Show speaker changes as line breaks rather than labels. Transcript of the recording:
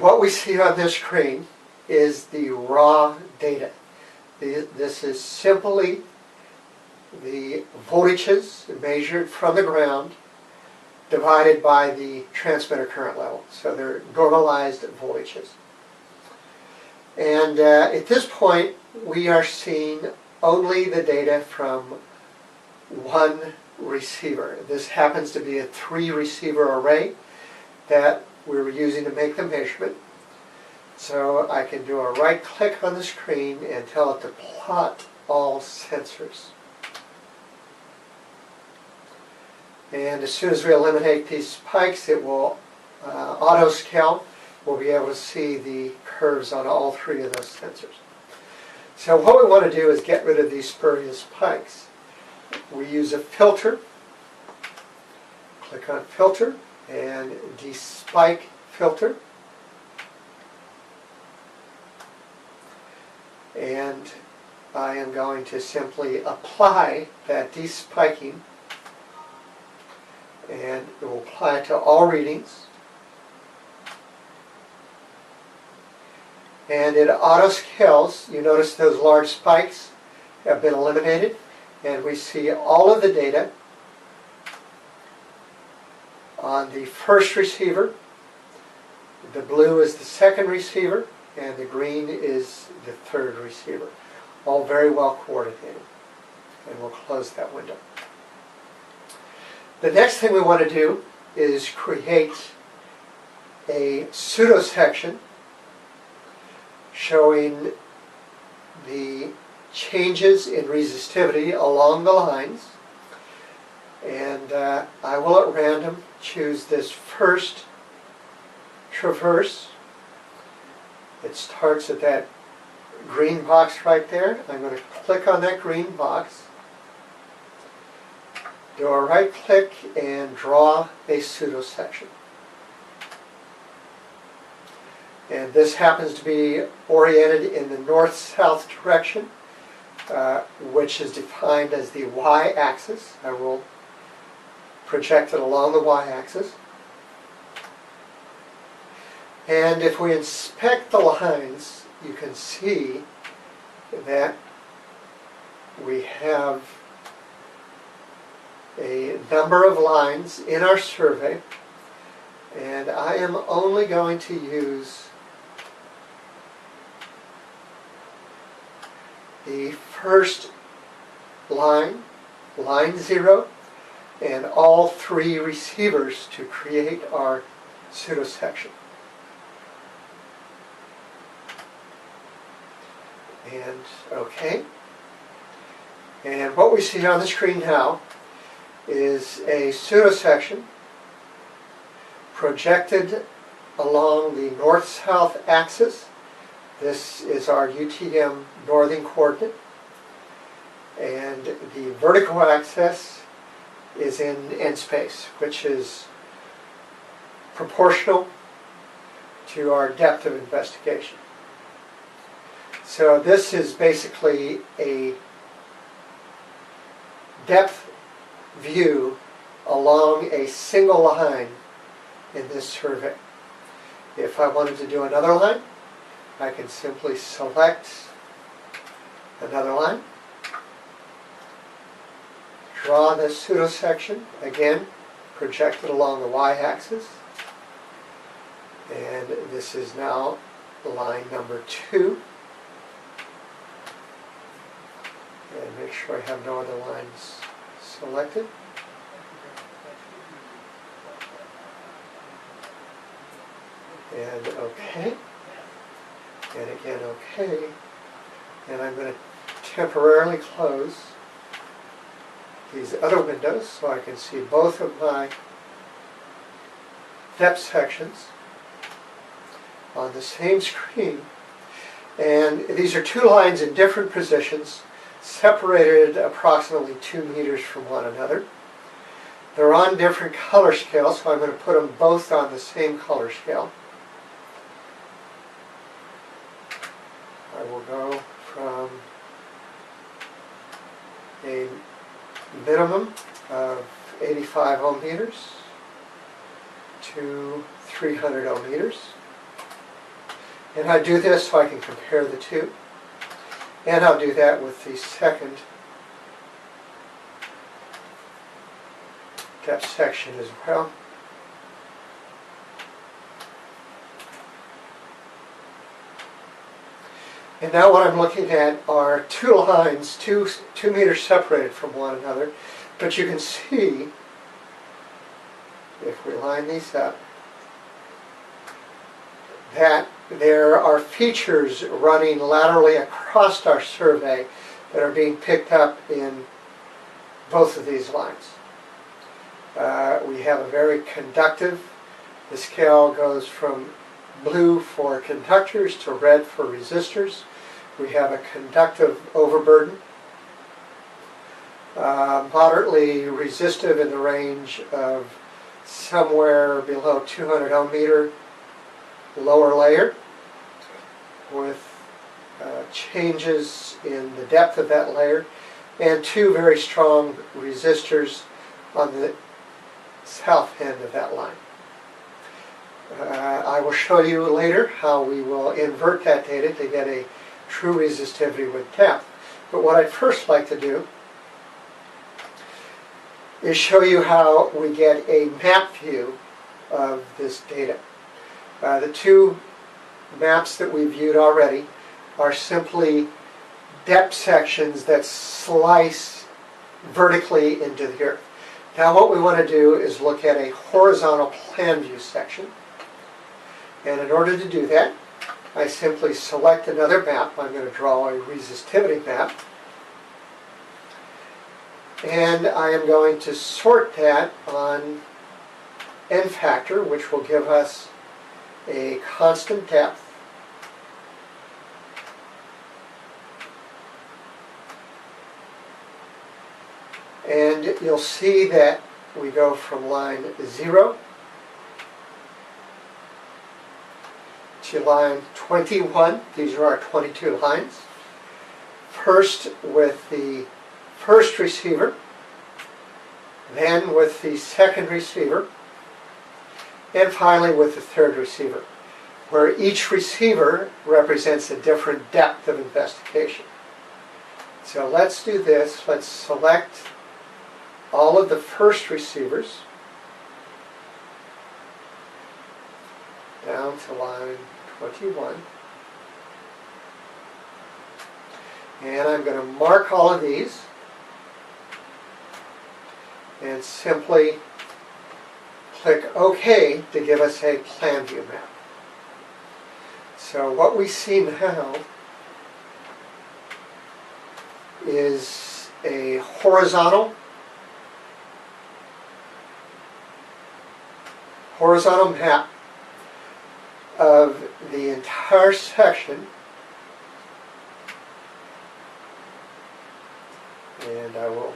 what we see on this screen is the raw data. This is simply the voltages measured from the ground divided by the transmitter current level. So they're normalized voltages. And at this point, we are seeing only the data from one receiver. This happens to be a 3-receiver array that we were using to make the measurement. So I can do a right click on the screen and tell it to plot all sensors. And as soon as we eliminate these spikes, it will auto scale. We'll be able to see the curves on all 3 of those sensors. So what we want to do is get rid of these spurious spikes. We use a filter. Click on filter and despike filter. And I am going to simply apply that despiking, and it will apply to all readings. And it auto scales. You notice those large spikes have been eliminated, and we see all of the data on the first receiver. The blue is the second receiver, and the green is the third receiver. All very well coordinated. And we'll close that window. The next thing we want to do is create a pseudo section showing the changes in resistivity along the lines. And I will at random choose this first traverse. It starts at that green box right there. I'm going to click on that green box, do a right click, and draw a pseudo section. And this happens to be oriented in the north-south direction, which is defined as the y-axis. I will project it along the y-axis. And if we inspect the lines, you can see that we have a number of lines in our survey, and I am only going to use the first line, line 0, and all 3 receivers to create our pseudo section. And OK. And what we see on the screen now is a pseudo section projected along the north-south axis. This is our UTM northern coordinate. And the vertical axis is in end space, which is proportional to our depth of investigation. So this is basically a depth view along a single line in this survey. If I wanted to do another line, I can simply select another line, draw the pseudo section, again projected along the y-axis, and this is now line number 2. And make sure I have no other lines selected. And OK. And again OK. And I'm going to temporarily close these other windows so I can see both of my depth sections on the same screen. And these are 2 lines in different positions, separated approximately 2 meters from one another. They're on different color scales, so I'm going to put them both on the same color scale. I will go from a minimum of 85 ohm meters to 300 ohm meters. And I do this so I can compare the two. And I'll do that with the second depth section as well. And now what I'm looking at are two lines, two meters separated from one another. But you can see, if we line these up, that there are features running laterally across our survey that are being picked up in both of these lines. We have a very conductive, the scale goes from blue for conductors to red for resistors. We have a conductive overburden, moderately resistive in the range of somewhere below 200 ohm meter lower layer, with changes in the depth of that layer, and two very strong resistors on the south end of that line. I will show you later how we will invert that data to get a true resistivity with depth. But what I'd first like to do is show you how we get a map view of this data. The two maps that we viewed already are simply depth sections that slice vertically into the earth. Now what we want to do is look at a horizontal plan view section. And in order to do that, I simply select another map. I'm going to draw a resistivity map. And I am going to sort that on n factor, which will give us a constant depth. And you'll see that we go from line 0 to line 21. These are our 22 lines. First with the first receiver, then with the second receiver, and finally with the third receiver, where each receiver represents a different depth of investigation. So let's do this. Let's select all of the first receivers down to line 21. And I'm going to mark all of these and simply click OK to give us a plan view map. So what we see now is a horizontal map of the entire section, and I will